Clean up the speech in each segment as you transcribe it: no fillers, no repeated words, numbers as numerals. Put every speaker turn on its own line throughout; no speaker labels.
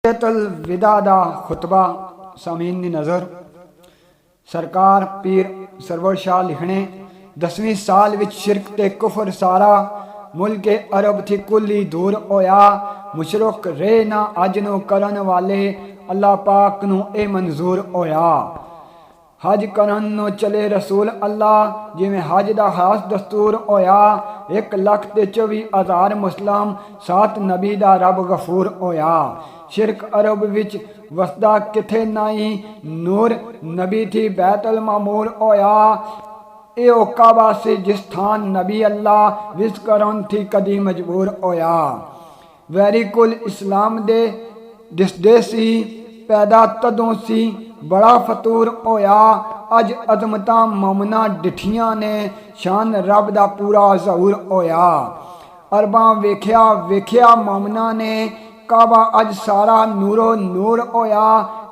विदा दा खुतबा सामीन दी नज़र सरकार पीर सरवर शाह लिखने 10वीं साल विच शिरक ते कुफर सारा मुल्क अरब थी कुली दूर होया मुशरक रे ना अज नू करन वाले अल्लाह पाक नू ए मंजूर होया। हज करन नू चले रसूल अल्लाह जिवें हज दा खास दस्तूर होया 1,24,000 मुस्लिम सात नबी दा रब गफूर होया। शिरक अरब विच वसदा किथे नाई नूर नबी थी बैतुल मामूर होया ए काबा से जिस थान नबी अल्लाह विस करन थी कदी मजबूर होया। वैरी कुल इस्लाम दे दिसदे सी पैदा तदों सी बड़ा फतूर होया अज अजमता ममना डिठियां ने शान रब दा पूरा ज़हूर होया। अरबां वेख्या वेख्या ममना ने काबा अज सारा नूरो नूर होया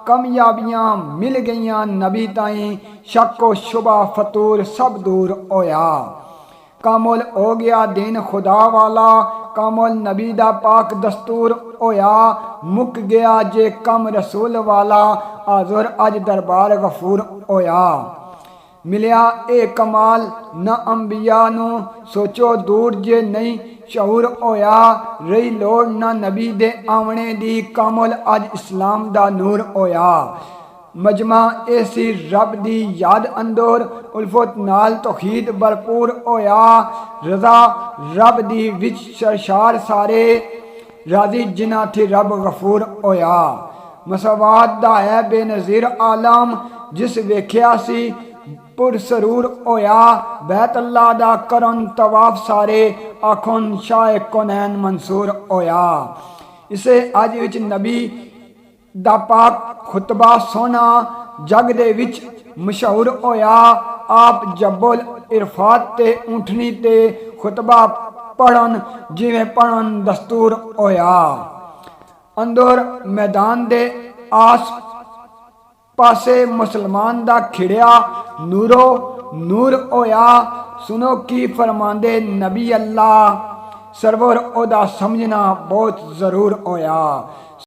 कामयाबियां मिल गईयां नबी ताई शक्को शुबा फतूर सब दूर होया। कामुल हो गया दिन खुदा वाला कामुल नबी दा पाक दस्तूर होया मुक गया जे कम रसूल वाला आजुर अज दरबार गफूर होया। मिलिया ए कमाल न अंबिया नू सोचो दूर जे नहीं शऊर होया रही लोड़ न नबी दे आवने दी कामुल अज इस्लाम दा नूर होया। मजमा ऐसी रब दी याद अंदोर उल्फत नाल तौहीद भरपूर होया रजा रब दी विच सरशार सारे राजी जिना थी रब गफूर होया। मसवाद दा है बेनज़ीर आलम जिस वेख्या सी पुरसरूर होया बैतुल्लाह दा करन तवाफ सारे आखन शाह कोनैन मंसूर होया। इसे अज विच नबी दा पाक खुतबा सोना जग दे विच मशहूर होया आप जब्बुल इरफात ते ऊंठनी ते खुतबा पढ़न जिवें पढ़न दस्तूर होया। अंदर मैदान दे आस पासे मुसलमान दा खिड़िया नूरो नूर होया सुनो की फरमांदे नबी अल्लाह सरवर ओदा समझना बहुत जरूर होया।